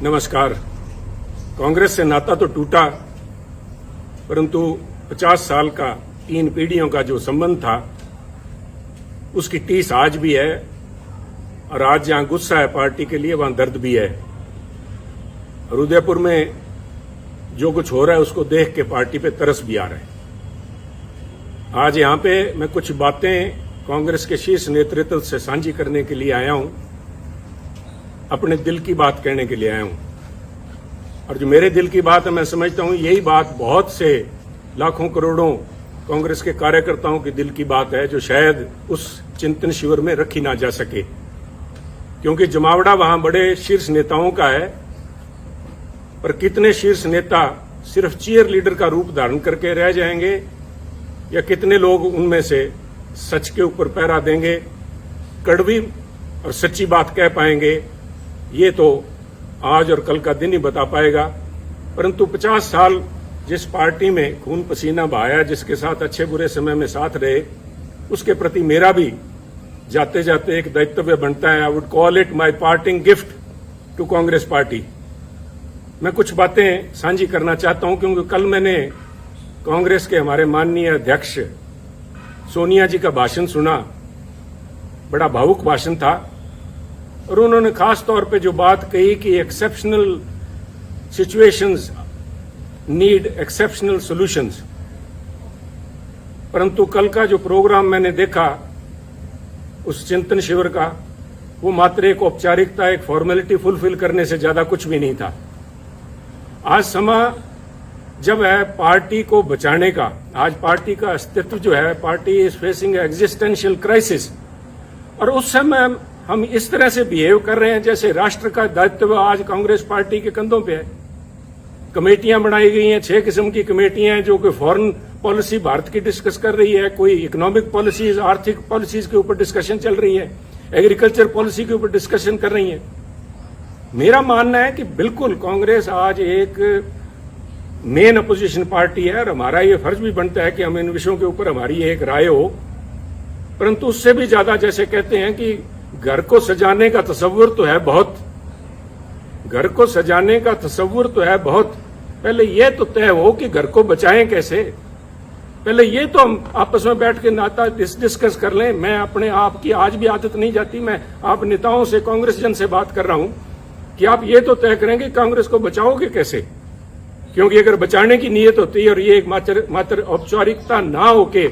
नमस्कार। कांग्रेस से नाता तो टूटा, परंतु 50 साल का 3 पीढ़ियों का जो संबंध था उसकी टीस आज भी है। और आज जहां गुस्सा है पार्टी के लिए, वहां दर्द भी है। और उदयपुर में जो कुछ हो रहा है उसको देख के पार्टी पे तरस भी आ रहा है। आज यहां पे मैं कुछ बातें कांग्रेस के शीर्ष नेतृत्व से साझी करने के लिए आया हूं, अपने दिल की बात कहने के लिए आया हूं। और जो मेरे दिल की बात है, मैं समझता हूं यही बात बहुत से लाखों करोड़ों कांग्रेस के कार्यकर्ताओं की दिल की बात है, जो शायद उस चिंतन शिविर में रखी ना जा सके, क्योंकि जमावड़ा वहां बड़े शीर्ष नेताओं का है। पर कितने शीर्ष नेता सिर्फ चीयर लीडर का रूप धारण करके रह जाएंगे, या कितने लोग उनमें से सच के ऊपर पहरा देंगे, कड़वी और सच्ची बात कह पाएंगे, ये तो आज और कल का दिन ही बता पाएगा। परंतु 50 साल जिस पार्टी में खून पसीना बहाया, जिसके साथ अच्छे बुरे समय में साथ रहे, उसके प्रति मेरा भी जाते जाते एक दायित्व बनता है। I would call it my parting gift to Congress party. मैं कुछ बातें साझी करना चाहता हूं, क्योंकि कल मैंने कांग्रेस के हमारे माननीय अध्यक्ष सोनिया जी का भाषण सुना। बड़ा भावुक भाषण था, और उन्होंने खास तौर पे जो बात कही कि exceptional situations need exceptional solutions. परंतु कल का जो प्रोग्राम मैंने देखा उस चिंतन शिविर का, वो मात्र एक औपचारिकता, एक फॉर्मेलिटी फुलफिल करने से ज्यादा कुछ भी नहीं था। आज समय जब है पार्टी को बचाने का। आज पार्टी का अस्तित्व जो है, party is facing existential crisis, और उस समय हम इस तरह से बिहेव कर रहे हैं जैसे राष्ट्र का दायित्व आज कांग्रेस पार्टी के कंधों पे है। कमेटियां बनाई गई हैं, 6 किस्म की कमेटियां हैं, जो कि फॉरेन पॉलिसी भारत की डिस्कस कर रही है, कोई इकोनॉमिक पॉलिसीज, आर्थिक पॉलिसीज के ऊपर डिस्कशन चल रही है, एग्रीकल्चर पॉलिसी के ऊपर डिस्कशन कर रही है। मेरा मानना है कि बिल्कुल कांग्रेस आज एक मेन अपोजिशन पार्टी है, और हमारा ये फर्ज भी बनता है कि हम इन विषयों के ऊपर हमारी एक राय हो। परंतु उससे भी ज्यादा, जैसे कहते हैं कि घर को सजाने का तसव्वुर तो है बहुत, घर को सजाने का तसव्वुर तो है बहुत, पहले ये तो तय हो कि घर को बचाएं कैसे। पहले ये तो हम आपस में बैठ के नाता डिस्कस कर लें। मैं अपने आप की आज भी आदत नहीं जाती, मैं आप नेताओं से, कांग्रेस जन से बात कर रहा हूं कि आप ये तो तय करेंगे कांग्रेस को बचाओगे कैसे, क्योंकि अगर बचाने की नीयत होती है और ये एक मात्र औपचारिकता ना होके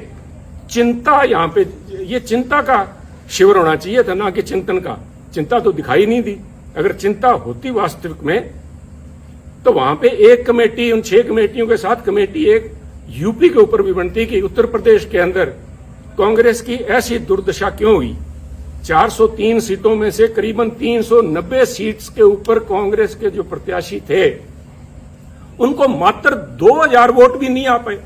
चिंता, यहां पे ये चिंता का शिविर होना चाहिए था, ना कि चिंतन का। चिंता तो दिखाई नहीं दी। अगर चिंता होती वास्तविक में, तो वहां पे एक कमेटी, उन 6 कमेटियों के साथ कमेटी एक यूपी के ऊपर भी बनती कि उत्तर प्रदेश के अंदर कांग्रेस की ऐसी दुर्दशा क्यों हुई। 403 सीटों में से करीबन 390 सीट्स के ऊपर कांग्रेस के जो प्रत्याशी थे, उनको मात्र 2000 वोट भी नहीं आ पाए।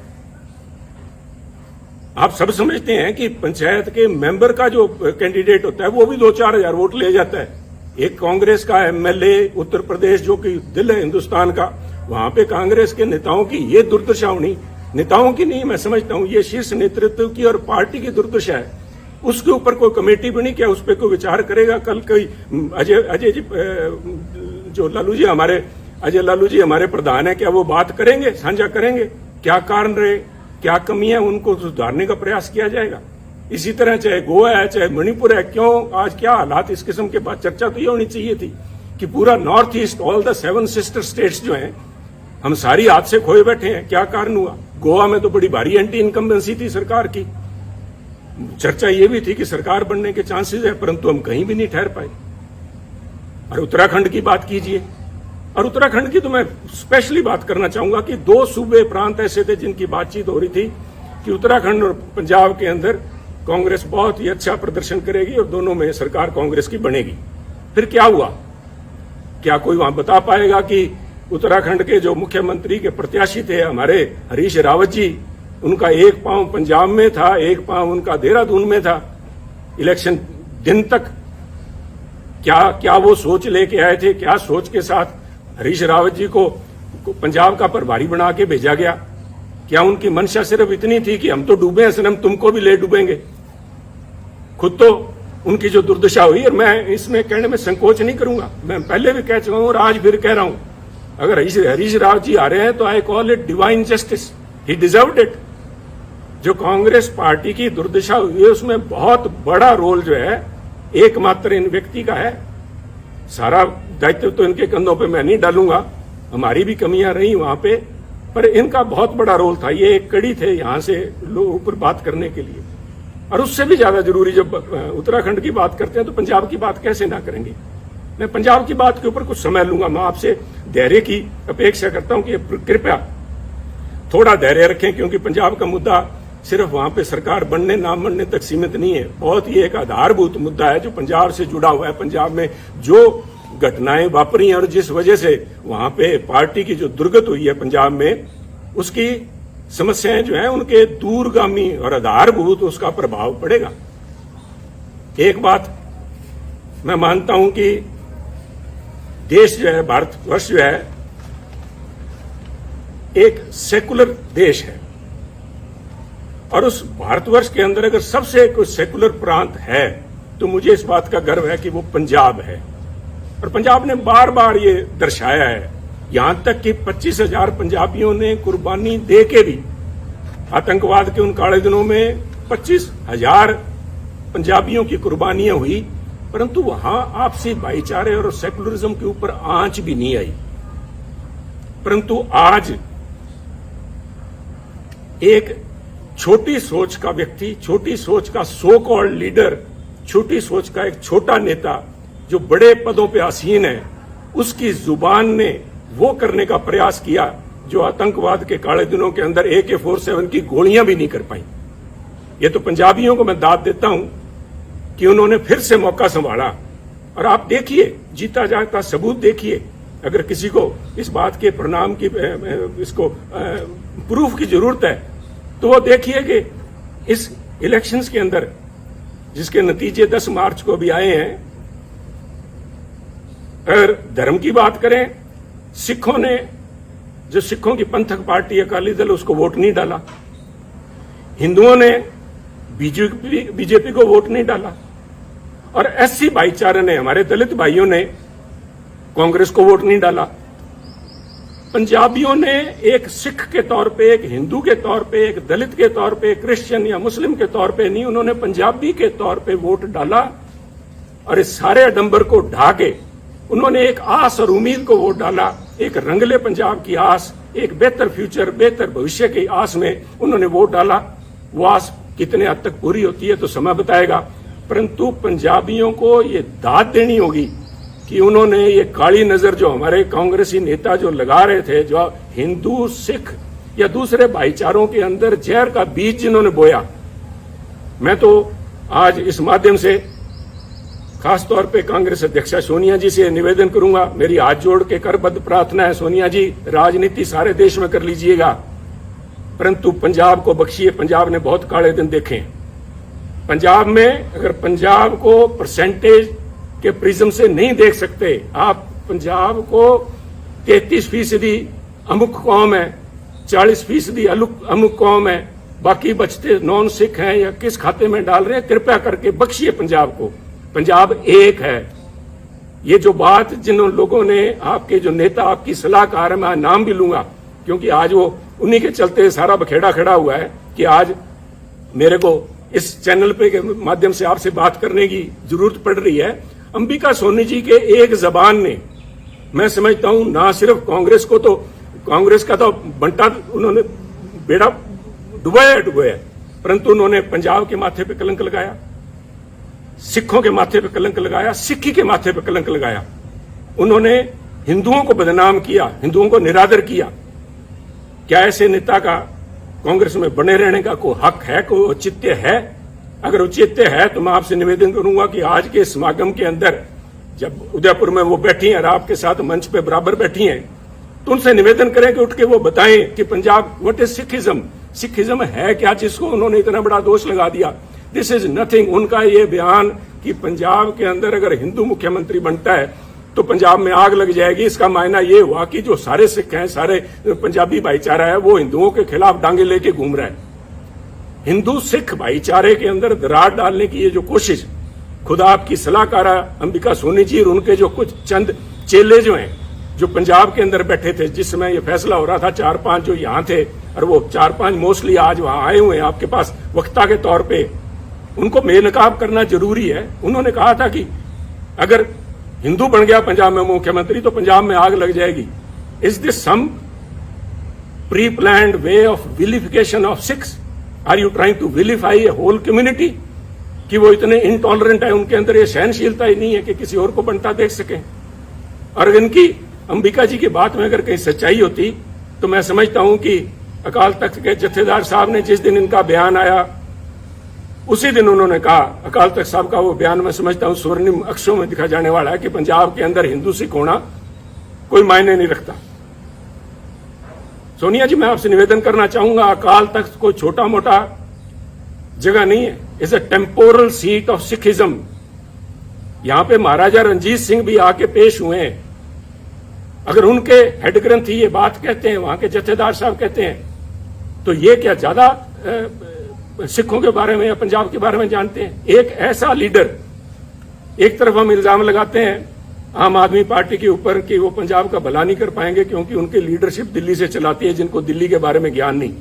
आप सब समझते हैं कि पंचायत के मेंबर का जो कैंडिडेट होता है वो भी 2-4 हजार वोट ले जाता है। एक कांग्रेस का एमएलए उत्तर प्रदेश, जो कि दिल है हिंदुस्तान का, वहां पे कांग्रेस के नेताओं की ये दुर्दशा होनी, नेताओं की नहीं, मैं समझता हूं ये शीर्ष नेतृत्व की और पार्टी की दुर्दशा है। उसके ऊपर कोई कमेटी बनी, क्या उस पर कोई विचार करेगा? कल कोई अजय जी, जो लालू जी हमारे, अजय लालू जी हमारे प्रधान है, क्या वो बात करेंगे, साझा करेंगे क्या कारण रहे, क्या कमियां, उनको सुधारने का प्रयास किया जाएगा। इसी तरह चाहे गोवा है, चाहे मणिपुर है, क्यों आज क्या हालात, इस किस्म के बाद चर्चा तो ये होनी चाहिए थी कि पूरा north east, all the 7 sister states जो हैं, हम सारी हाथ से खोए बैठे हैं। क्या कारण हुआ? गोवा में तो बड़ी भारी एंटी इनकम्बेंसी थी सरकार की। चर्चा ये भी थी कि सरकार बनने के चांसेस है, परंतु हम कहीं भी नहीं ठहर पाए। और उत्तराखंड की बात कीजिए, और उत्तराखंड की तो मैं स्पेशली बात करना चाहूंगा कि 2 सूबे प्रांत ऐसे थे जिनकी बातचीत हो रही थी कि उत्तराखंड और पंजाब के अंदर कांग्रेस बहुत ही अच्छा प्रदर्शन करेगी और दोनों में सरकार कांग्रेस की बनेगी। फिर क्या हुआ? क्या कोई वहां बता पाएगा कि उत्तराखंड के जो मुख्यमंत्री के प्रत्याशी थे हमारे हरीश रावत जी, उनका एक पांव पंजाब में था, एक पांव उनका देहरादून में था इलेक्शन दिन तक। क्या वो सोच लेके आए थे? क्या सोच के साथ हरीश रावत जी को पंजाब का प्रभारी बना के भेजा गया? क्या उनकी मंशा सिर्फ इतनी थी कि हम तो डूबे हैं सनम, तुमको भी ले डूबेंगे? खुद तो उनकी जो दुर्दशा हुई, और मैं इसमें कहने में संकोच नहीं करूंगा, मैं पहले भी कह चुका हूं और आज फिर कह रहा हूं, अगर हरीश राव जी आ रहे हैं तो I call it divine justice, he deserved it. जो कांग्रेस पार्टी की दुर्दशा हुई है उसमें बहुत बड़ा रोल जो है एकमात्र इन व्यक्ति का है। सारा दायित्व तो इनके कंधों पे मैं नहीं डालूंगा, हमारी भी कमियां रही वहां पे, पर इनका बहुत बड़ा रोल था। ये एक कड़ी थे यहां से लोगों पर बात करने के लिए। और उससे भी ज्यादा जरूरी, जब उत्तराखंड की बात करते हैं तो पंजाब की बात कैसे ना करेंगे। मैं पंजाब की बात के ऊपर कुछ समय लूंगा। मैं आपसे धैर्य की अपेक्षा करता हूं कि कृपया थोड़ा धैर्य रखें, क्योंकि पंजाब का मुद्दा सिर्फ वहां पे सरकार बनने ना बनने तक सीमित नहीं है। बहुत ही एक आधारभूत मुद्दा है जो पंजाब से जुड़ा हुआ है। पंजाब में जो घटनाएं वापरी हैं और जिस वजह से वहां पे पार्टी की जो दुर्गत हुई है पंजाब में, उसकी समस्याएं जो हैं उनके दूरगामी और आधारभूत उसका प्रभाव पड़ेगा। एक बात मैं मानता हूं कि देश जो है, भारतवर्ष जो है, एक सेकुलर देश है, और उस भारतवर्ष के अंदर अगर सबसे कोई सेकुलर प्रांत है तो मुझे इस बात का गर्व है कि वो पंजाब है। और पंजाब ने बार बार ये दर्शाया है, यहां तक कि 25,000 पंजाबियों ने कुर्बानी दे के भी, आतंकवाद के उन काले दिनों में 25,000 पंजाबियों की कुर्बानियां हुई, परंतु वहां आपसी भाईचारे और सेकुलरिज्म के ऊपर आंच भी नहीं आई। परंतु आज एक छोटी सोच का व्यक्ति, छोटी सोच का सो कॉल्ड लीडर, छोटी सोच का एक छोटा नेता जो बड़े पदों पे आसीन है, उसकी जुबान ने वो करने का प्रयास किया जो आतंकवाद के काले दिनों के अंदर AK-47 की गोलियां भी नहीं कर पाई। ये तो पंजाबियों को मैं दाद देता हूं कि उन्होंने फिर से मौका संभाला। और आप देखिए, जीता जागता सबूत देखिए। अगर किसी को इस बात के परिणाम की, इसको प्रूफ की जरूरत है तो वो देखिए कि इस इलेक्शंस के अंदर, जिसके नतीजे 10 मार्च को भी आए हैं, अगर धर्म की बात करें, सिखों ने, जो सिखों की पंथक पार्टी अकाली दल, उसको वोट नहीं डाला। हिंदुओं ने बीजेपी को वोट नहीं डाला, और SC भाईचारे ने, हमारे दलित भाइयों ने कांग्रेस को वोट नहीं डाला। पंजाबियों ने एक सिख के तौर पे, एक हिंदू के तौर पे, एक दलित के तौर पे, एक क्रिश्चियन या मुस्लिम के तौर पे नहीं, उन्होंने पंजाबी के तौर पे वोट डाला। और इस सारे आडंबर को ढा के उन्होंने एक आस और उम्मीद को वोट डाला, एक रंगले पंजाब की आस, एक बेहतर फ्यूचर, बेहतर भविष्य की आस में उन्होंने वोट डाला। वो आस कितने हद तक पूरी होती है तो समय बताएगा, परंतु पंजाबियों को ये दाद देनी होगी कि उन्होंने ये काली नजर जो हमारे कांग्रेसी नेता जो लगा रहे थे, जो हिंदू, सिख या दूसरे भाईचारों के अंदर जहर का बीज जिन्होंने बोया, मैं तो आज इस माध्यम से खासतौर पे कांग्रेस अध्यक्षा सोनिया जी से निवेदन करूंगा, मेरी हाथ जोड़ के करबद्ध प्रार्थना है, सोनिया जी, राजनीति सारे देश में कर लीजिएगा, परंतु पंजाब को बख्शिए। पंजाब ने बहुत काले दिन देखे। पंजाब में अगर पंजाब को परसेंटेज के प्रिज्म से नहीं देख सकते आप, पंजाब को 33% अमुक कौम है, 40% अमुक कौम है, बाकी बचते नॉन सिख हैं या किस खाते में डाल रहे हैं, कृपया करके बख्शिए पंजाब को। पंजाब एक है। ये जो बात जिन लोगों ने, आपके जो नेता, आपकी सलाहकार है, मैं नाम भी लूंगा क्योंकि आज वो उन्हीं के चलते सारा बखेड़ा खड़ा हुआ है कि आज मेरे को इस चैनल पे के माध्यम से आपसे बात करने की जरूरत पड़ रही है। अंबिका सोनी जी के एक जबान ने, मैं समझता हूं, ना सिर्फ कांग्रेस को, तो कांग्रेस का तो बंटा उन्होंने बेड़ा डुबाया, परंतु उन्होंने पंजाब के माथे पे कलंक लगाया, सिखों के माथे पे कलंक लगाया, सिक्खी के माथे पे कलंक लगाया। उन्होंने हिंदुओं को बदनाम किया, हिंदुओं को निरादर किया। क्या ऐसे नेता का कांग्रेस में बने रहने का कोई हक है, कोई औचित्य है? अगर औचित्य है तो मैं आपसे निवेदन करूंगा कि आज के समागम के अंदर, जब उदयपुर में वो बैठी हैं और आपके साथ मंच पे बराबर बैठी हैं, तो उनसे निवेदन करें कि उठ के वो बताएं कि Punjab, what is Sikhism, Sikhism है क्या, जिसको उन्होंने इतना बड़ा दोष लगा दिया। This is nothing. उनका ये बयान कि पंजाब के अंदर अगर हिंदू मुख्यमंत्री बनता है तो पंजाब में आग लग जाएगी, इसका मायना ये हुआ कि जो सारे सिख हैं, सारे पंजाबी भाईचारा है, वो हिंदुओं के खिलाफ डांगे लेके घूम रहा है। हिंदू सिख भाईचारे के अंदर दरार डालने की ये जो कोशिश, खुद आपकी सलाहकार अंबिका सोनी जी और उनके जो कुछ चंद चेले जो हैं, जो पंजाब के अंदर बैठे थे जिस समय ये फैसला हो रहा था, 4-5 जो यहाँ थे और वो 4-5 मोस्टली आज वहां आए हुए हैं आपके पास वक्ता के तौर पे, उनको बेनकाब करना जरूरी है। उन्होंने कहा था कि अगर हिंदू बन गया पंजाब में मुख्यमंत्री तो पंजाब में आग लग जाएगी। Is this some pre planned way of vilification of Sikhs? Are you trying to vilify a whole community? कि वो इतने इनटॉलरेंट है, उनके अंदर ये सहनशीलता ही नहीं है कि किसी और को बनता देख सके। और इनकी अंबिका जी की बात में अगर कहीं सच्चाई होती तो मैं समझता हूं कि अकाल तख्त के जत्थेदार साहब ने जिस दिन इनका बयान आया उसी दिन उन्होंने कहा, अकाल तख्त साहब का वो बयान मैं समझता हूं स्वर्णिम अक्षरों में दिखा जाने वाला है कि पंजाब के अंदर हिंदू सिख होना कोई मायने नहीं रखता। सोनिया जी, मैं आपसे निवेदन करना चाहूंगा, अकाल तख्त कोई छोटा मोटा जगह नहीं है, is a temporal seat of Sikhism. यहां पे महाराजा रणजीत सिंह भी आके पेश हुए हैं। अगर उनके हेड ग्रंथी ये बात कहते हैं, वहां के जत्थेदार साहब कहते हैं, तो ये क्या ज्यादा सिखों के बारे में या पंजाब के बारे में जानते हैं? एक ऐसा लीडर, एक तरफ हम इल्जाम लगाते हैं आम आदमी पार्टी के ऊपर कि वो पंजाब का भला नहीं कर पाएंगे क्योंकि उनकी लीडरशिप दिल्ली से चलाती है, जिनको दिल्ली के बारे में ज्ञान नहीं।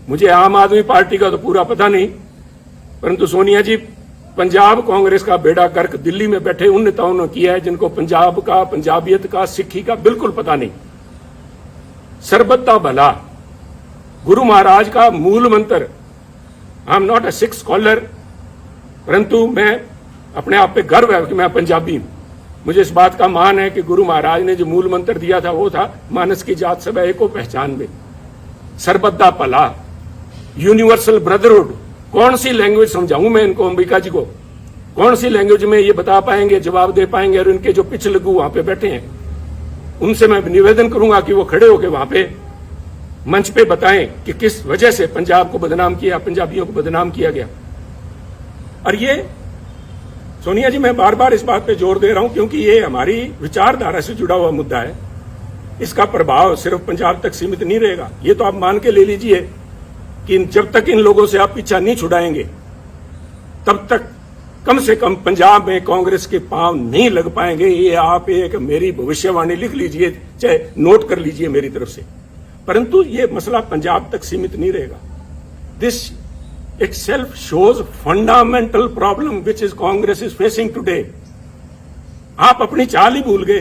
मुझे आम आदमी पार्टी का तो पूरा पता नहीं, परंतु सोनिया जी, पंजाब कांग्रेस का बेड़ा गर्क दिल्ली में बैठे उन नेताओं ने किया है जिनको पंजाब का, पंजाबियत का, सिक्खी का बिल्कुल पता नहीं। सरबत दा भला गुरु महाराज का मूल मंत्र। I am not a Sikh scholar, परंतु मैं अपने आप पे गर्व है कि मैं पंजाबी हूं। मुझे इस बात का मान है कि गुरु महाराज ने जो मूल मंत्र दिया था वो था, मानस की जात सब एको पहचान में, सरबत दा भला, यूनिवर्सल ब्रदरहुड। कौन सी लैंग्वेज समझाऊं मैं इनको, अंबिका जी को? कौन सी लैंग्वेज में ये बता पाएंगे, जवाब दे पाएंगे? और इनके जो पिछलगू वहां पे बैठे हैं उनसे मैं निवेदन करूंगा कि वो खड़े होकर वहां पे मंच पे बताएं कि किस वजह से पंजाब को बदनाम किया, पंजाबियों को बदनाम किया गया। और ये सोनिया जी, मैं बार बार इस बात पे जोर दे रहा हूं क्योंकि ये हमारी विचारधारा से जुड़ा हुआ मुद्दा है। इसका प्रभाव सिर्फ पंजाब तक सीमित नहीं रहेगा। ये तो आप मान के ले लीजिए कि जब तक इन लोगों से आप पीछा नहीं छुड़ाएंगे तब तक कम से कम पंजाब में कांग्रेस के पांव नहीं लग पाएंगे। ये आप एक मेरी भविष्यवाणी लिख लीजिए, चाहे नोट कर लीजिए मेरी तरफ से। परंतु ये मसला पंजाब तक सीमित नहीं रहेगा। This itself shows fundamental problem which is Congress is facing today. आप अपनी चाल ही भूल गए।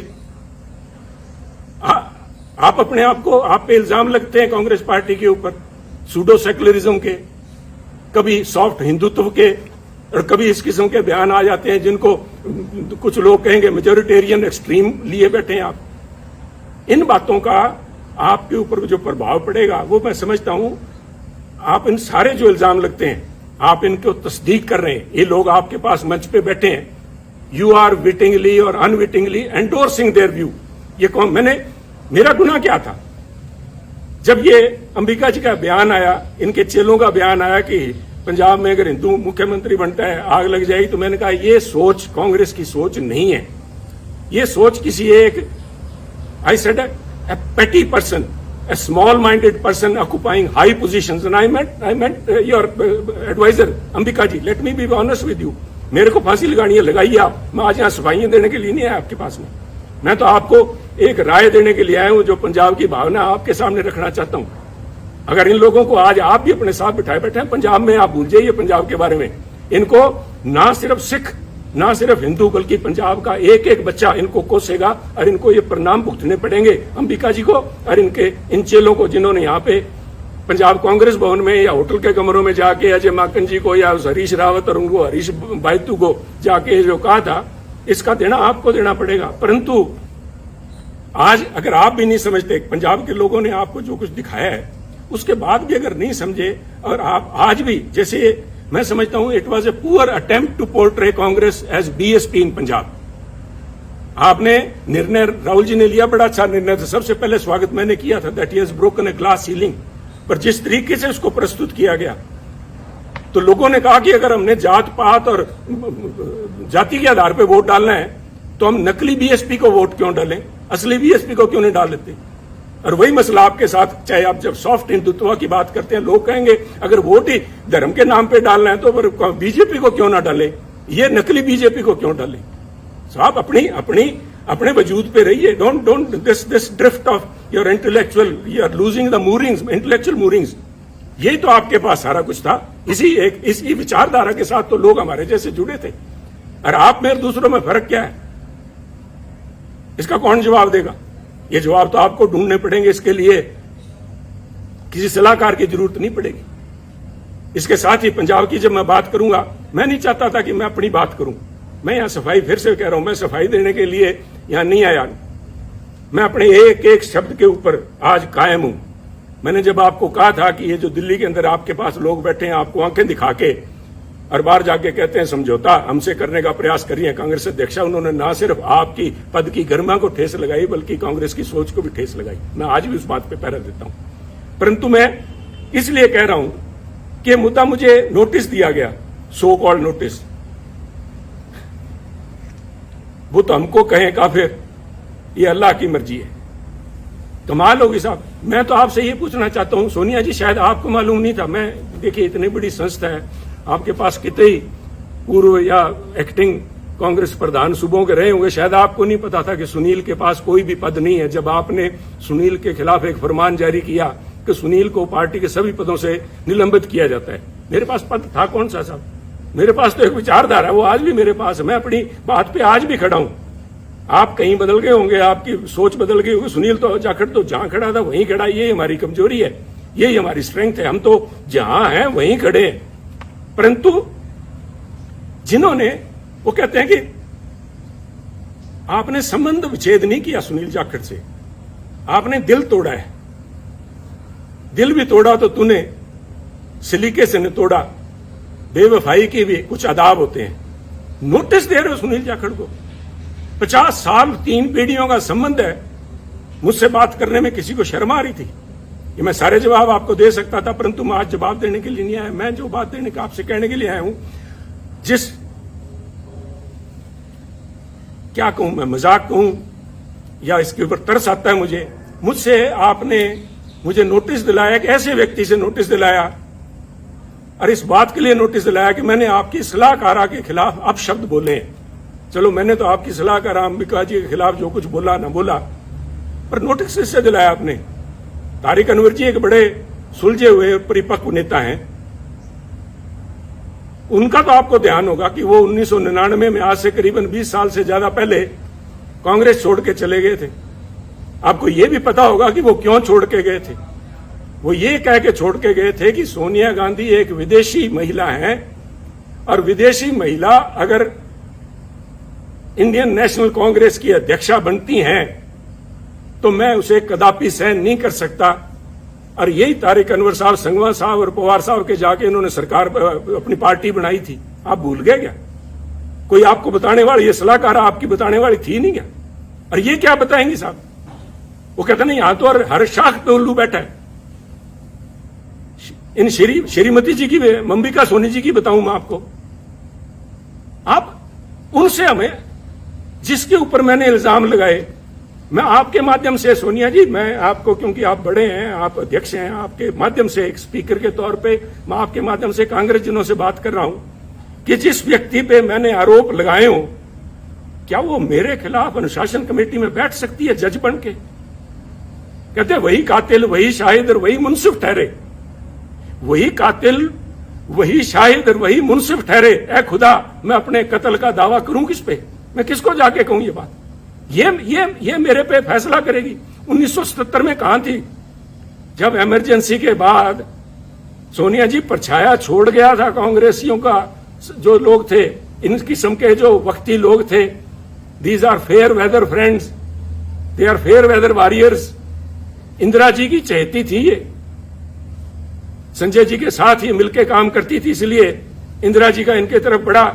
आप अपने आप को, आप पे इल्जाम लगते हैं कांग्रेस पार्टी के ऊपर सूडो सेकुलरिज्म के, कभी सॉफ्ट हिंदुत्व के, और कभी इस किस्म के बयान आ जाते हैं जिनको कुछ लोग कहेंगे मेजोरिटेरियन एक्सट्रीम लिए बैठे हैं आप। इन बातों का आपके ऊपर जो प्रभाव पड़ेगा वो मैं समझता हूं, आप इन सारे जो इल्जाम लगते हैं आप इनको तस्दीक कर रहे हैं। ये लोग आपके पास मंच पे बैठे हैं, यू आर विटिंगली और अनविटिंगली एंडोर्सिंग देयर व्यू। ये कौन? मेरा गुनाह क्या था? जब ये अंबिका जी का बयान आया, इनके चेलों का बयान आया कि पंजाब में अगर हिंदू मुख्यमंत्री बनता है आग लग जाएगी, तो मैंने कहा ये सोच कांग्रेस की सोच नहीं है। ये सोच किसी एक, I said a petty person, a small-minded person occupying high positions, and I meant your advisor, Ambika ji. Let me be honest with you. मेरे को फांसी लगानी है, लगाइए आप। मैं आज यहाँ सफाइयां देने के लिए नहीं आया आपके पास में। मैं तो आपको एक राय देने के लिए आया हूँ, जो पंजाब की भावना आपके सामने रखना चाहता हूँ। अगर इन लोगों को आज आप भी अपने साथ बिठाए बैठे हैं पंजाब में, आप भूल जाइए पंजाब के बारे में। इनको ना सिर्फ सिख, ना सिर्फ हिंदू, बल्कि पंजाब का एक एक बच्चा इनको कोसेगा और इनको ये परिणाम भुगतने पड़ेंगे, अंबिका जी को और इनके इन चेलों को, जिन्होंने यहाँ पे पंजाब कांग्रेस भवन में या होटल के कमरों में जाके अजय माकन जी को या हरीश रावत और उनको हरीश बायतू को जाके जो कहा था, इसका देना आपको देना पड़ेगा। परंतु आज अगर आप भी नहीं समझते, पंजाब के लोगों ने आपको जो कुछ दिखाया है उसके बाद भी अगर नहीं समझे, और आप आज भी, जैसे मैं समझता हूं it was a poor attempt to portray Congress as BSP in Punjab. आपने निर्णय, राहुल जी ने लिया, बड़ा अच्छा निर्णय था, सबसे पहले स्वागत मैंने किया था, that he has broken a glass ceiling. पर जिस तरीके से उसको प्रस्तुत किया गया, तो लोगों ने कहा कि अगर हमने जात पात और जाति के आधार पर वोट डालना है तो हम नकली बीएसपी को वोट क्यों डालें, असली बीएसपी को क्यों नहीं डाल लेते। और वही मसला आपके साथ, चाहे आप जब सॉफ्ट हिंदुत्व की बात करते हैं, लोग कहेंगे अगर वोट ही धर्म के नाम पे डालना है तो फिर बीजेपी को क्यों ना डाले। ये नकली बीजेपी को क्यों डालें? साहब अपने वजूद पे रहिए। Don't this drift of your intellectual, you are losing the moorings, intellectual moorings. यही तो आपके पास सारा कुछ था। इसी विचारधारा के साथ तो लोग हमारे जैसे जुड़े थे। और आप में और दूसरों में फर्क क्या है, इसका कौन जवाब देगा? ये जवाब तो आपको ढूंढने पड़ेंगे। इसके लिए किसी सलाहकार की जरूरत नहीं पड़ेगी। इसके साथ ही पंजाब की जब मैं बात करूंगा, मैं नहीं चाहता था कि मैं अपनी बात करूं। मैं यहां सफाई फिर से कह रहा हूं, मैं सफाई देने के लिए यहां नहीं आया। मैं अपने एक एक शब्द के ऊपर आज कायम हूं। मैंने जब आपको कहा था कि ये जो दिल्ली के अंदर आपके पास लोग बैठे हैं, आपको आंखें दिखा के और बाहर जाके कहते हैं समझौता हमसे करने का प्रयास करिए कांग्रेस अध्यक्षा, उन्होंने ना सिर्फ आपकी पद की गरिमा को ठेस लगाई बल्कि कांग्रेस की सोच को भी ठेस लगाई। मैं आज भी उस बात पे पहरा देता हूं। परंतु मैं इसलिए कह रहा हूं कि मुद्दा मुझे नोटिस दिया गया, सो कॉल्ड नोटिस, वो तो हमको कहें काफिर, ये अल्लाह की मर्जी है। कमाल होगी साहब। मैं तो आपसे ये पूछना चाहता हूं, सोनिया जी शायद आपको मालूम नहीं था, मैं देखिए इतनी बड़ी संस्था है, आपके पास कितने ही पूर्व या एक्टिंग कांग्रेस प्रधान सूबों के रहे होंगे, शायद आपको नहीं पता था कि सुनील के पास कोई भी पद नहीं है। जब आपने सुनील के खिलाफ एक फरमान जारी किया कि सुनील को पार्टी के सभी पदों से निलंबित किया जाता है, मेरे पास पद था कौन सा साहब? मेरे पास तो एक विचारधारा है, वो आज भी मेरे पास है। मैं अपनी बात पे आज भी खड़ा हूं। आप कहीं बदल गए होंगे, आपकी सोच बदल गई होगी। सुनील तो जाखड़ तो जहां खड़ा था वहीं खड़ा। ये हमारी कमजोरी है, यही हमारी स्ट्रेंथ है। हम तो जहां हैं वहीं खड़े हैं। परंतु जिन्होंने, वो कहते हैं कि आपने संबंध विच्छेद नहीं किया सुनील जाखड़ से, आपने दिल तोड़ा है। दिल भी तोड़ा तो तूने सलीके से न तोड़ा। बेवफाई के भी कुछ आदाब होते हैं। नोटिस दे रहे हो सुनील जाखड़ को? 50 साल 3 पीढ़ियों का संबंध है। मुझसे बात करने में किसी को शर्म आ रही थी? ये मैं सारे जवाब आपको दे सकता था, परंतु मैं आज जवाब देने के लिए नहीं आया। मैं जो बात देने का आपसे कहने के लिए आया हूं, जिस क्या कहूं मैं, मजाक कहूं या इसके ऊपर तरस आता है मुझे, मुझसे आपने मुझे नोटिस दिलाया, कि ऐसे व्यक्ति से नोटिस दिलाया, और इस बात के लिए नोटिस दिलाया कि मैंने आपकी सलाहकारा के खिलाफ अपशब्द बोले। चलो मैंने तो आपकी सलाहकार अंबिका जी के खिलाफ जो कुछ बोला ना बोला, पर नोटिस इससे दिलाया आपने। तारिक अनवर जी एक बड़े सुलझे हुए परिपक्व नेता हैं। उनका तो आपको ध्यान होगा कि वो 1999 में, आज से करीबन 20 साल से ज्यादा पहले, कांग्रेस छोड़ के चले गए थे। आपको यह भी पता होगा कि वो क्यों छोड़ के गए थे। वो ये कह के छोड़ के गए थे कि सोनिया गांधी एक विदेशी महिला है, और विदेशी महिला अगर इंडियन नेशनल कांग्रेस की अध्यक्षा बनती हैं तो मैं उसे कदापि सहन नहीं कर सकता। और यही तारिक अनवर साहब, संगवा साहब और पवार साहब के जाके इन्होंने सरकार अपनी पार्टी बनाई थी। आप भूल गए क्या? कोई आपको बताने वाली, ये सलाहकार आपकी बताने वाली थी नहीं क्या? और ये क्या बताएंगी साहब? वो कहते नहीं, यहां तो और हर शाख पे उल्लू बैठा है। इन श्रीमती जी की, अंबिका सोनी जी की बताऊं मैं आपको। आप उनसे, हमें जिसके ऊपर मैंने इल्जाम लगाए, मैं आपके माध्यम से, सोनिया जी, मैं आपको, क्योंकि आप बड़े हैं, आप अध्यक्ष हैं, आपके माध्यम से एक स्पीकर के तौर पे मैं आपके माध्यम से कांग्रेस जनों से बात कर रहा हूं कि जिस व्यक्ति पे मैंने आरोप लगाए हो, क्या वो मेरे खिलाफ अनुशासन कमेटी में बैठ सकती है जज बन के? कहते वही कातिल, वही शाहिद और वही मुंसिफ ठहरे। वही कातिल, वही शाहिद और वही मुंसिफ ठहरे। ए खुदा, मैं अपने कत्ल का दावा करूं किस पे? मैं किसको जाके कहूं ये बात? ये मेरे पे फैसला करेगी। 1977 में कहां थी जब इमरजेंसी के बाद सोनिया जी परछाया छोड़ गया था कांग्रेसियों का? जो लोग थे, इन किस्म के जो वक्ती लोग थे, these are fair weather friends, they are fair weather warriors. Indira ji की चहेती थी ये, संजय जी के साथ ही मिलकर काम करती थी, इसलिए इंदिरा जी का इनके तरफ बड़ा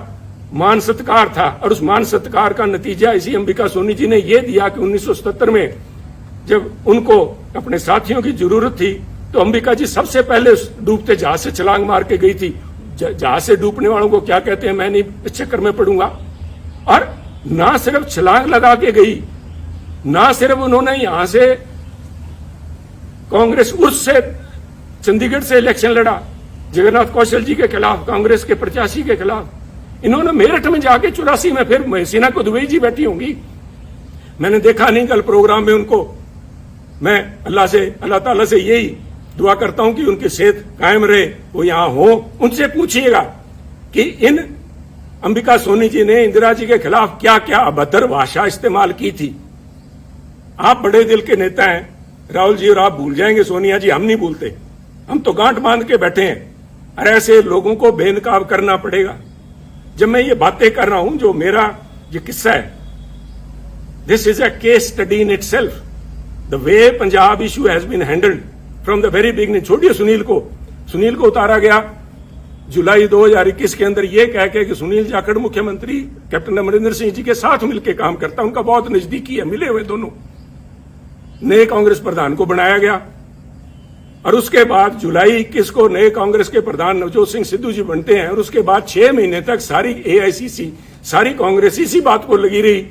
मान सत्कार था। और उस मान सत्कार का नतीजा इसी अंबिका सोनी जी ने यह दिया कि 1977 में जब उनको अपने साथियों की जरूरत थी, तो अंबिका जी सबसे पहले उस डूबते जहाज से छलांग मार के गई थी। जहाज से डूबने वालों को क्या कहते हैं मैं नहीं इस चक्कर में पड़ूंगा। और ना सिर्फ छलांग लगा के गई, ना सिर्फ उन्होंने यहां से कांग्रेस उर्स से चंडीगढ़ से इलेक्शन लड़ा जगन्नाथ कौशल जी के खिलाफ, कांग्रेस के प्रत्याशी के खिलाफ, इन्होंने मेरठ में जाके 84 में फिर महसीना को दुबई जी बैठी होंगी, मैंने देखा नहीं कल प्रोग्राम में उनको। मैं अल्लाह ताला से यही दुआ करता हूं कि उनकी सेहत कायम रहे, वो यहां हो। उनसे पूछिएगा कि इन अंबिका सोनी जी ने इंदिरा जी के खिलाफ क्या क्या अभद्र भाषा इस्तेमाल की थी। आप बड़े दिल के नेता हैं राहुल जी, और आप भूल जाएंगे सोनिया जी, हम नहीं भूलते, हम तो गांठ बांध के बैठे हैं। अरे ऐसे लोगों को बेनकाब करना पड़ेगा। जब मैं ये बातें कर रहा हूं, जो मेरा ये किस्सा है, this is a case study in itself, the way Punjab issue has been handled from the very beginning. छोड़िए सुनील को उतारा गया जुलाई 2021 के अंदर ये कह के कि सुनील जाखड़ मुख्यमंत्री कैप्टन अमरिंदर सिंह जी के साथ मिलकर काम करता, उनका बहुत नजदीकी है, मिले हुए दोनों। नए कांग्रेस प्रधान को बनाया गया और उसके बाद जुलाई 21 को नए कांग्रेस के प्रधान नवजोत सिंह सिद्धू जी बनते हैं, और उसके बाद 6 महीने तक सारी एआईसीसी, सारी कांग्रेस इसी बात को लगी रही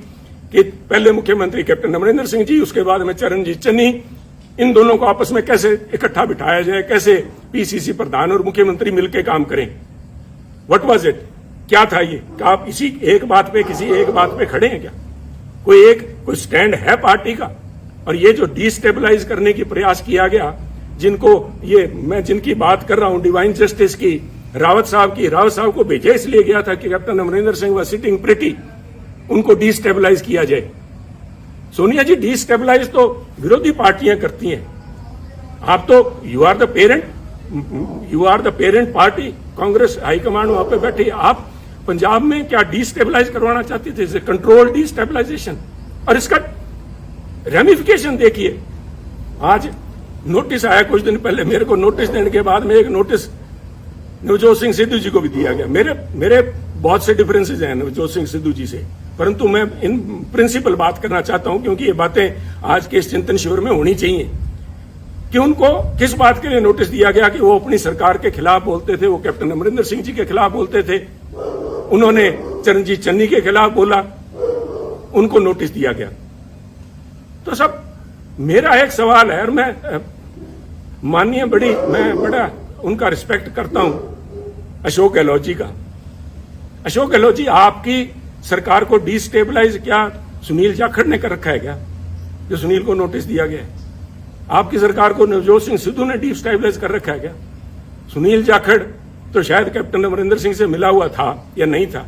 कि पहले मुख्यमंत्री कैप्टन अमरिंदर सिंह जी, उसके बाद में चरणजीत चन्नी, इन दोनों को आपस में कैसे इकट्ठा बिठाया जाए, कैसे पीसीसी प्रधान और मुख्यमंत्री मिलकर काम करें। व्हाट वाज इट, क्या था ये? क्या आप इसी एक बात पे, किसी एक बात पे खड़े हैं क्या? कोई स्टैंड है पार्टी का? और ये जो डिस्टेबलाइज करने की प्रयास किया गया, मैं जिनकी बात कर रहा हूं, डिवाइन जस्टिस की, रावत साहब को भेजा इसलिए गया था कि कैप्टन अमरिंदर सिंह व सिटिंग प्रिटी, उनको डिस्टेबलाइज किया जाए। सोनिया जी, डिस्टेबलाइज तो विरोधी पार्टियां करती हैं, आप तो you are the parent party, Congress high command वहां पे बैठी, आप पंजाब में क्या डिस्टेबलाइज करवाना चाहती थे? Control destabilisation. और इसका रेमिफिकेशन देखिए, आज नोटिस आया कुछ दिन पहले, मेरे को नोटिस देने के बाद में एक नोटिस नवजोत सिंह सिद्धू जी को भी दिया गया। मेरे बहुत से डिफरेंसेज हैं नवजोत सिंह सिद्धू जी से, परंतु मैं इन प्रिंसिपल बात करना चाहता हूं, क्योंकि ये बातें आज के इस चिंतन शिविर में होनी चाहिए कि उनको किस बात के लिए नोटिस दिया गया कि वो अपनी सरकार के खिलाफ बोलते थे, वो कैप्टन अमरिंदर सिंह जी के खिलाफ बोलते थे, उन्होंने चरणजीत चन्नी के खिलाफ बोला, उनको नोटिस दिया गया। तो सब मेरा एक सवाल है, और मैं बड़ा उनका रिस्पेक्ट करता हूं, अशोक गहलोत जी का। अशोक गहलोत जी, आपकी सरकार को डिस्टेबलाइज क्या सुनील जाखड़ ने कर रखा है क्या, जो सुनील को नोटिस दिया गया है? आपकी सरकार को नवजोत सिंह सिद्धू ने डिस्टेबलाइज कर रखा है क्या? सुनील जाखड़ तो शायद कैप्टन अमरिंदर सिंह से मिला हुआ था या नहीं था,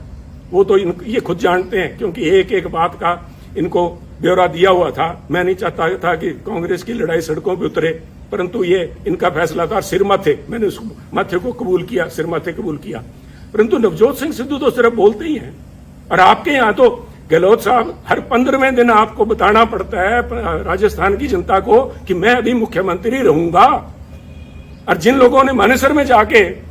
वो तो ये खुद जानते हैं, क्योंकि एक एक बात का इनको ब्यौरा दिया हुआ था। मैं नहीं चाहता था कि कांग्रेस की लड़ाई सड़कों पर उतरे, परंतु ये इनका फैसला था। सिर माथे, मैंने उस माथे को कबूल किया, सिर माथे कबूल किया, परंतु नवजोत सिंह सिद्धू तो सिर्फ बोलते ही हैं। और आपके यहां तो गहलोत साहब हर 15वें दिन आपको बताना पड़ता है राजस्थान की जनता को कि मैं अभी मुख्यमंत्री रहूंगा। और जिन लोगों ने मानेसर में जाके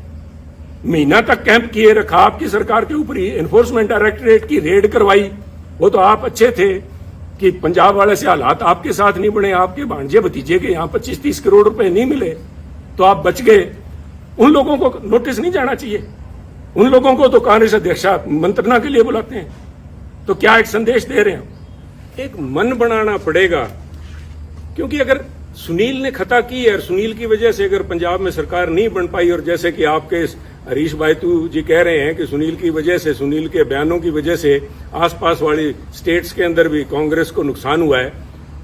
महीना तक कैंप किए रखा, आपकी सरकार के ऊपर एनफोर्समेंट डायरेक्टरेट की रेड करवाई, वो तो आप अच्छे थे कि पंजाब वाले से हालात आपके साथ नहीं बने, आपके भांजे भतीजे के यहाँ 25-30 करोड़ रुपए नहीं मिले तो आप बच गए। उन लोगों को नोटिस नहीं जाना चाहिए? उन लोगों को तो कांग्रेस अध्यक्ष मंत्रणा के लिए बुलाते हैं। तो क्या एक संदेश दे रहे हैं? एक मन बनाना पड़ेगा, क्योंकि अगर सुनील ने खता की है और सुनील की वजह से अगर पंजाब में सरकार नहीं बन पाई, और जैसे कि आपके हरीश बायतू जी कह रहे हैं कि सुनील की वजह से, सुनील के बयानों की वजह से आसपास वाली स्टेट्स के अंदर भी कांग्रेस को नुकसान हुआ है,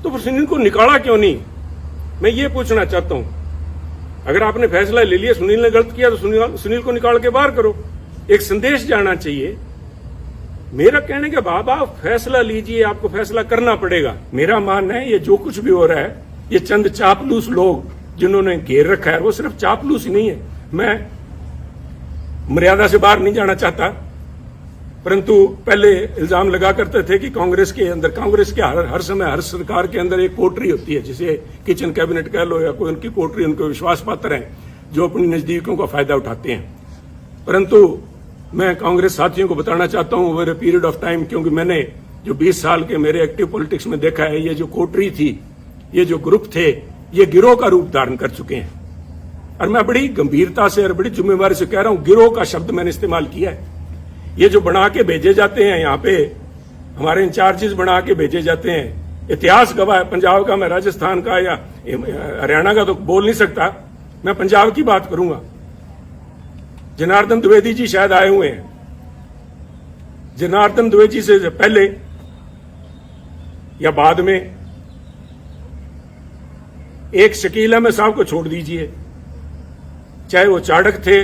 तो फिर सुनील को निकाला क्यों नहीं? मैं ये पूछना चाहता हूं। अगर आपने फैसला ले लिया, सुनील ने गलत किया, तो सुनील को निकाल के बाहर करो। एक संदेश जाना चाहिए। मेरा कहने के बाद आप फैसला लीजिए, आपको फैसला करना पड़ेगा। मेरा मानना है ये जो कुछ भी हो रहा है, ये चंद चापलूस लोग जिन्होंने घेर रखा है, वो सिर्फ चापलूस ही नहीं है। मैं मर्यादा से बाहर नहीं जाना चाहता, परंतु पहले इल्जाम लगा करते थे कि कांग्रेस के हर समय हर सरकार के अंदर एक कोटरी होती है, जिसे किचन कैबिनेट कह लो या कोई उनकी कोटरी, उनके विश्वास पात्र हैं जो अपनी नजदीकों का फायदा उठाते हैं। परंतु मैं कांग्रेस साथियों को बताना चाहता हूं, over a period of time, क्योंकि मैंने जो 20 साल के मेरे एक्टिव पॉलिटिक्स में देखा है, ये जो कोटरी थी, ये जो ग्रुप थे, ये गिरोह का रूप धारण कर चुके हैं। और मैं बड़ी गंभीरता से और बड़ी जिम्मेवारी से कह रहा हूं, गिरोह का शब्द मैंने इस्तेमाल किया है। ये जो बना के भेजे जाते हैं यहाँ पे, हमारे इंचार्जेस बना के भेजे जाते हैं, इतिहास गवाह है पंजाब का, मैं राजस्थान का या हरियाणा का तो बोल नहीं सकता, मैं पंजाब की बात करूंगा। जनार्दन द्विवेदी जी शायद आए हुए हैं, जनार्दन द्विवेदी से पहले या बाद में एक शकील अहमद साहब को छोड़ दीजिए, चाहे वो चाणक्य थे,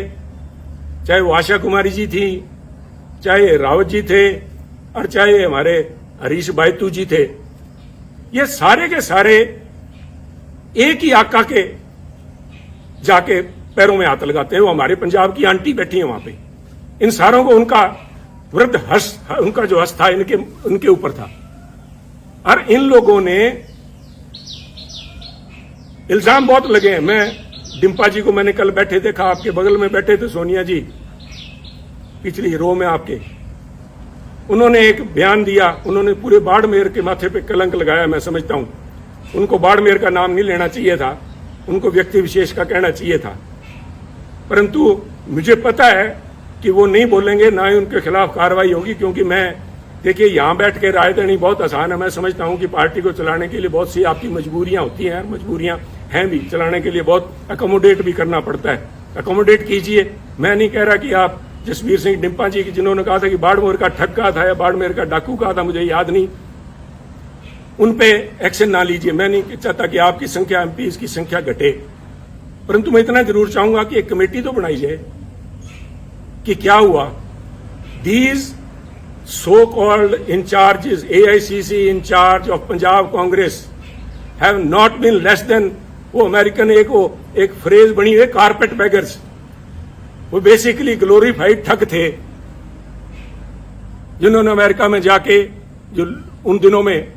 चाहे वो आशा कुमारी जी थी, चाहे रावत जी थे, और चाहे हमारे हरीश बायतू जी थे, ये सारे के सारे एक ही आका के जाके पैरों में हाथ लगाते हैं। वो हमारे पंजाब की आंटी बैठी है वहां पे, इन सारों को उनका वृद्ध हर्ष, उनका जो हर्ष था उनके ऊपर था। और इन लोगों ने इल्जाम बहुत लगे हैं। मैं डिम्पा जी को मैंने कल बैठे देखा, आपके बगल में बैठे थे सोनिया जी, पिछली रो में आपके, उन्होंने एक बयान दिया, उन्होंने पूरे बाड़मेर के माथे पे कलंक लगाया। मैं समझता हूं उनको बाड़मेर का नाम नहीं लेना चाहिए था, उनको व्यक्ति विशेष का कहना चाहिए था, परंतु मुझे पता है कि वो नहीं बोलेंगे, ना ही उनके खिलाफ कार्रवाई होगी। क्योंकि मैं, देखिए, यहां बैठ के राय देनी बहुत आसान है। मैं समझता हूं कि पार्टी को चलाने के लिए बहुत सी आपकी मजबूरियां होती हैं, मजबूरियां हैं भी, चलाने के लिए बहुत अकोमोडेट भी करना पड़ता है। अकोमोडेट कीजिए। मैं नहीं कह रहा कि आप जसबीर सिंह डिम्पा जी की, जिन्होंने कहा था कि बाड़मेर का ठग्गा था या बाड़मेर का डाकू कहा था, मुझे याद नहीं, उन पे एक्शन ना लीजिए। मैं नहीं चाहता कि आपकी संख्या, एमपीज की संख्या घटे, परंतु मैं इतना जरूर चाहूंगा कि एक कमेटी तो बनाई जाए कि क्या हुआ। These so called incharges, AICC incharge of Punjab Congress have not been less than, वो अमेरिकन एक फ्रेज बनी है, कारपेट बैगर्स। वो बेसिकली ग्लोरीफाइड ठग थे, जिन्होंने अमेरिका में जाके, जो उन दिनों में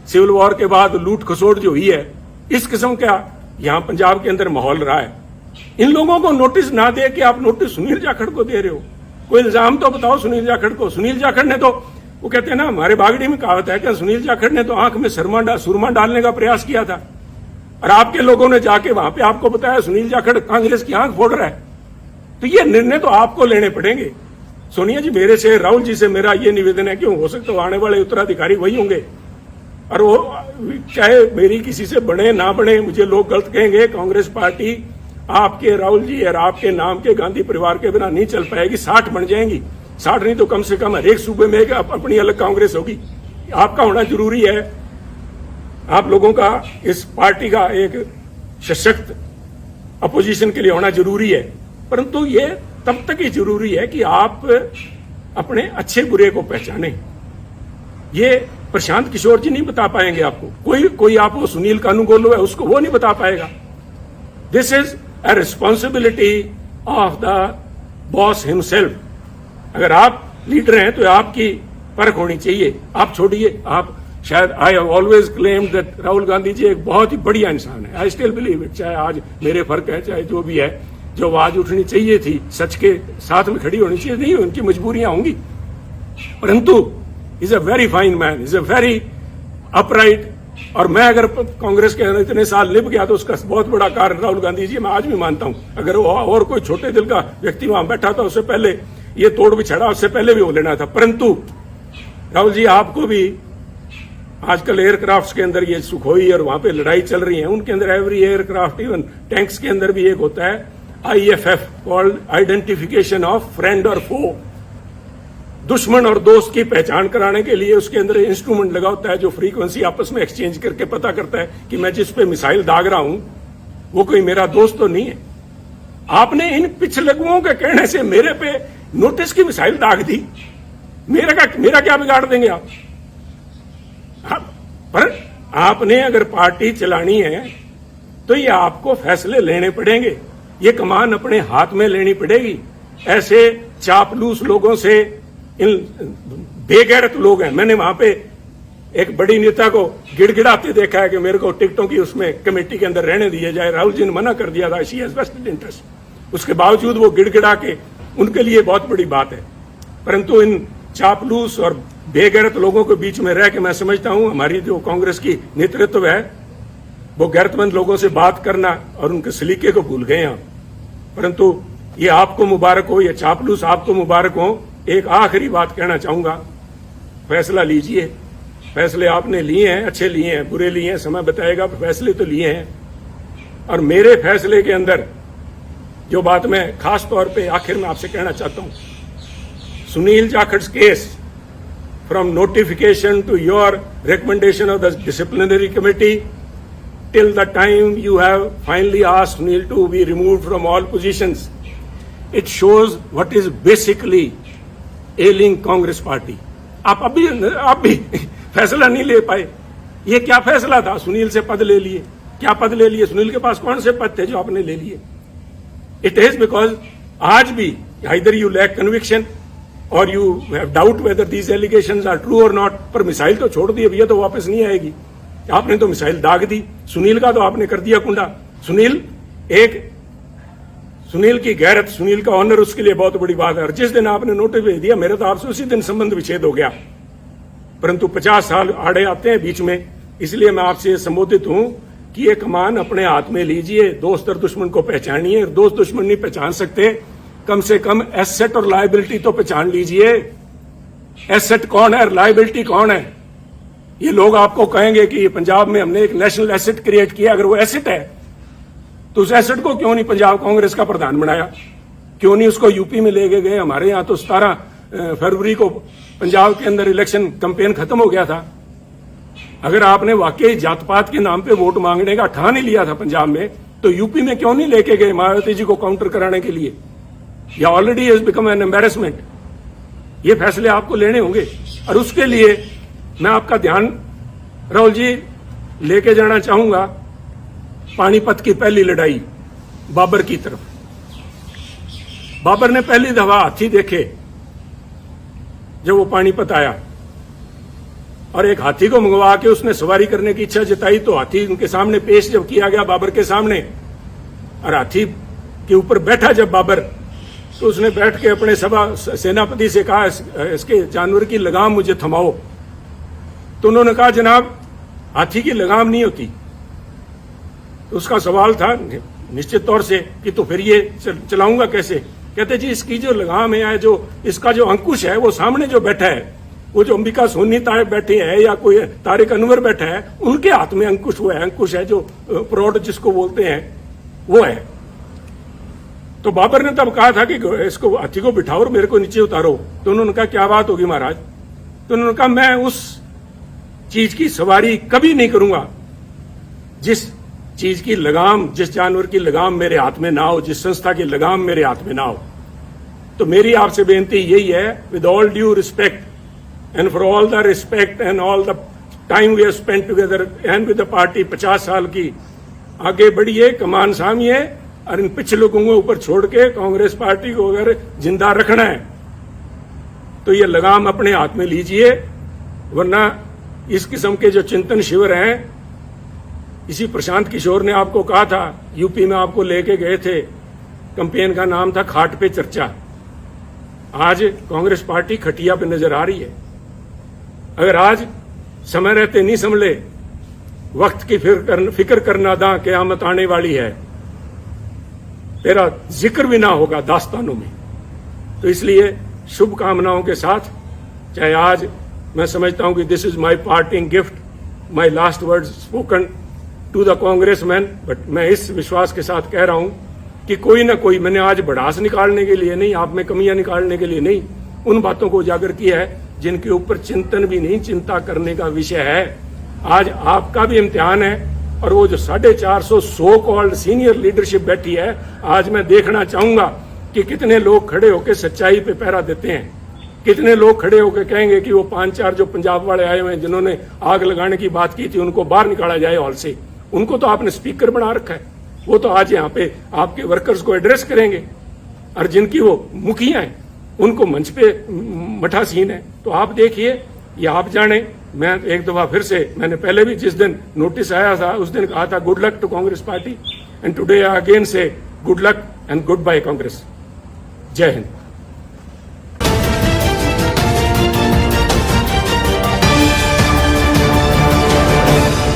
सिविल वॉर के बाद लूट खसोट जो हुई है, इस किस्म का यहां पंजाब के अंदर माहौल रहा है। इन लोगों को नोटिस ना दे के आप नोटिस सुनील जाखड़ को दे रहे हो। कोई इल्जाम तो बताओ सुनील जाखड़ को। सुनील जाखड़ ने तो, वो कहते हैं ना, हमारे बागड़ी में कहावत है कि सुनील जाखड़ ने तो आंख में सुरमा डालने का प्रयास किया था, और आपके लोगों ने जाके वहां पे आपको बताया सुनील जाखड़ कांग्रेस की आंख फोड़ रहा है। तो ये निर्णय तो आपको लेने पड़ेंगे। सोनिया जी, मेरे से, राहुल जी से मेरा ये निवेदन है कि हो सकता है आने वाले उत्तराधिकारी वही होंगे, और वो चाहे मेरी किसी से बने ना बने, मुझे लोग गलत कहेंगे, कांग्रेस पार्टी आपके, राहुल जी और आपके नाम के गांधी परिवार के बिना नहीं चल पाएगी। 60 बन जाएंगी, 60 नहीं तो कम से कम हर एक सूबे में एक अपनी अलग कांग्रेस होगी। आपका होना जरूरी है, आप लोगों का इस पार्टी का एक सशक्त अपोजिशन के लिए होना जरूरी है। परंतु ये तब तक ही जरूरी है कि आप अपने अच्छे बुरे को पहचाने। ये प्रशांत किशोर जी नहीं बता पाएंगे आपको, कोई आप वो सुनील कानूनगोलो है उसको वो नहीं बता पाएगा। This is a responsibility of the boss himself. अगर आप लीडर हैं तो आपकी परख होनी चाहिए। आप छोड़िए, आप शायद, I have always claimed that Rahul Gandhi ji एक बहुत ही बढ़िया इंसान है। आई स्टिल बिलीव इट, चाहे आज मेरे फर्क है, चाहे जो भी है, जो आवाज उठनी चाहिए थी, सच के साथ में खड़ी होनी चाहिए, नहीं उनकी मजबूरियां होंगी, परंतु is a very fine man, is a very upright. और मैं अगर कांग्रेस के इतने साल निभ गया तो उसका बहुत बड़ा कारण राहुल गांधी जी, मैं आज भी मानता हूं। अगर वो और कोई छोटे दिल का व्यक्ति वहां बैठा था, उससे पहले ये तोड़ बिछड़ा, उससे पहले भी वो लेना था। परंतु राहुल जी, आपको भी आजकल एयरक्राफ्ट के अंदर ये सुखोई और वहां पे लड़ाई चल रही है, उनके अंदर एवरी एयरक्राफ्ट, इवन टैंक्स के अंदर भी एक होता है IFF, called identification of friend और फो। दुश्मन और दोस्त की पहचान कराने के लिए उसके अंदर इंस्ट्रूमेंट लगा होता है, जो फ्रीक्वेंसी आपस में एक्सचेंज करके पता करता है कि मैं जिस पे मिसाइल दाग रहा हूं वो कोई मेरा दोस्त तो नहीं है। आपने इन पिछलगुओं के कहने से मेरे पे नोटिस की मिसाइल दाग दी, मेरा क्या बिगाड़ देंगे आप? पर आपने अगर पार्टी चलानी है तो ये आपको फैसले लेने पड़ेंगे, ये कमान अपने हाथ में लेनी पड़ेगी। ऐसे चापलूस लोगों से, इन बेगैरत लोग हैं। मैंने वहां पे एक बड़ी नेता को गिड़गिड़ाते देखा है कि मेरे को टिकटों की उसमें कमेटी के अंदर रहने दिया जाए। राहुल जी ने मना कर दिया था, शी हैज वेस्टेड इंटरेस्ट। उसके बावजूद वो गिड़गिड़ा के, उनके लिए बहुत बड़ी बात है। परंतु इन चापलूस और बेगैरत लोगों के बीच में रह के मैं समझता हूं हमारी जो कांग्रेस की नेतृत्व है वो गैरतमंद लोगों से बात करना और उनके सलीके को भूल गए हैं। परंतु ये आपको मुबारक हो, ये चापलूस आपको मुबारक हो। एक आखिरी बात कहना चाहूंगा, फैसला लीजिए। फैसले आपने लिए हैं, अच्छे लिए हैं, बुरे लिए हैं, समय बताएगा, फैसले तो लिए हैं। और मेरे फैसले के अंदर जो बात मैं खास तौर पे आखिर में आपसे कहना चाहता हूं, Sunil Jakhat's case, from notification to your recommendation of the disciplinary committee, till the time you have finally asked Sunil to be removed from all positions, it shows what is basically ailing Congress party. आप भी फैसला नहीं ले पाए। ये क्या फैसला था? सुनील से पद ले लिए। क्या पद ले लिए? सुनील के पास कौन से पद थे जो आपने ले लिए? इट इज बिकॉज आज भी either you lack conviction or you have doubt whether these allegations are true or not. पर मिसाइल तो छोड़ दी, अब ये तो वापस नहीं आएगी। आपने तो मिसाइल दाग दी। सुनील का तो आपने कर दिया कुंडा। सुनील की गैरत, सुनील का ऑनर उसके लिए बहुत बड़ी बात है। और जिस दिन आपने नोटिस भेज दिया, मेरा तो आपसे उसी दिन संबंध विच्छेद हो गया। परंतु 50 साल आड़े आते हैं बीच में, इसलिए मैं आपसे संबोधित हूं कि ये कमान अपने हाथ में लीजिए, दोस्त और दुश्मन को पहचानिए। दोस्त दुश्मन नहीं पहचान सकते, कम से कम एसेट और लायबिलिटी तो पहचान लीजिए। एसेट कौन है, लायबिलिटी कौन है? ये लोग आपको कहेंगे कि पंजाब में हमने एक नेशनल एसेट क्रिएट किया। अगर वो एसेट है तो उस एसेट को क्यों नहीं पंजाब कांग्रेस का प्रधान बनाया? क्यों नहीं उसको यूपी में ले गए? हमारे यहाँ तो 17 फरवरी को पंजाब के अंदर इलेक्शन कैंपेन खत्म हो गया था। अगर आपने वाकई जात पात के नाम पे वोट मांगने का ठान ही लिया था पंजाब में, तो यूपी में क्यों नहीं लेके गए मायावती जी को काउंटर कराने के लिए? या already has become an embarrassment. ये फैसले आपको लेने होंगे और उसके लिए मैं आपका ध्यान, राहुल जी, लेके जाना चाहूंगा पानीपत की पहली लड़ाई बाबर की तरफ। बाबर ने पहली दफा हाथी देखे जब वो पानीपत आया और एक हाथी को मंगवा के उसने सवारी करने की इच्छा जताई। तो हाथी उनके सामने पेश जब किया गया बाबर के सामने, और हाथी के ऊपर बैठा जब बाबर, तो उसने बैठ के अपने सेनापति से कहा, इसके जानवर की लगाम मुझे थमाओ। तो उन्होंने कहा, जनाब हाथी की लगाम नहीं होती। तो उसका सवाल था निश्चित तौर से कि तो फिर ये चलाऊंगा कैसे? कहते जी, इसकी जो लगाम है, जो इसका जो अंकुश है, वो सामने जो बैठा है, वो जो अंबिका सोनी तारे बैठे हैं या कोई तारिक अनवर बैठा है, उनके हाथ में अंकुश वो है। अंकुश है जो प्रौढ़ जिसको बोलते हैं, वो है। तो बाबर ने तब कहा था कि इसको हाथी को बिठाओ और मेरे को नीचे उतारो। तो उन्होंने कहा, क्या बात होगी महाराज? तो उन्होंने कहा, मैं उस चीज की सवारी कभी नहीं करूंगा जिस चीज की लगाम, जिस जानवर की लगाम मेरे हाथ में ना हो, जिस संस्था की लगाम मेरे हाथ में ना हो। तो मेरी आपसे बेनती यही है, with all due respect and for all the respect and all the time we have spent together and with the party, 50 साल की, आगे बढ़िए, कमान सामिए और इन पिछले लोगों को ऊपर छोड़ के कांग्रेस पार्टी को अगर जिंदा रखना है तो ये लगाम अपने हाथ में लीजिए। वरना इस किस्म के जो चिंतन शिविर हैं, इसी प्रशांत किशोर ने आपको कहा था, यूपी में आपको लेके गए थे, कैंपेन का नाम था खाट पे चर्चा। आज कांग्रेस पार्टी खटिया पे नजर आ रही है। अगर आज समय रहते नहीं संभले, वक्त की फिक्र करना दा क़यामत आने वाली है, तेरा जिक्र भी ना होगा दास्तानों में। तो इसलिए शुभकामनाओं के साथ, चाहे आज मैं समझता हूं कि this is my parting gift, my last word spoken to the congressman, but मैं इस विश्वास के साथ कह रहा हूं कि कोई ना कोई, मैंने आज भड़ास निकालने के लिए नहीं, आप में कमियां निकालने के लिए नहीं, उन बातों को उजागर किया है जिनके ऊपर चिंतन भी नहीं, चिंता करने का विषय है। आज आपका भी इम्तिहान है। और वो जो 450 सो कॉल्ड सीनियर लीडरशिप बैठी है, आज मैं देखना चाहूंगा कि कितने लोग खड़े होकर सच्चाई पे पहरा देते हैं। कितने लोग खड़े होकर कहेंगे कि वो 5-4 जो पंजाब वाले आए हुए हैं जिन्होंने आग लगाने की बात की थी, उनको बाहर निकाला जाए हॉल से। उनको तो आपने स्पीकर बना रखा है, वो तो आज यहाँ पे आपके वर्कर्स को एड्रेस करेंगे। और जिनकी वो मुखिया हैं, उनको मंच पे मठासीन है। तो आप देखिए, ये आप जाने। मैं एक दफा फिर से, मैंने पहले भी जिस दिन नोटिस आया था उस दिन कहा था, good luck to Congress party, and today I again say good luck and goodbye Congress. जय हिंद।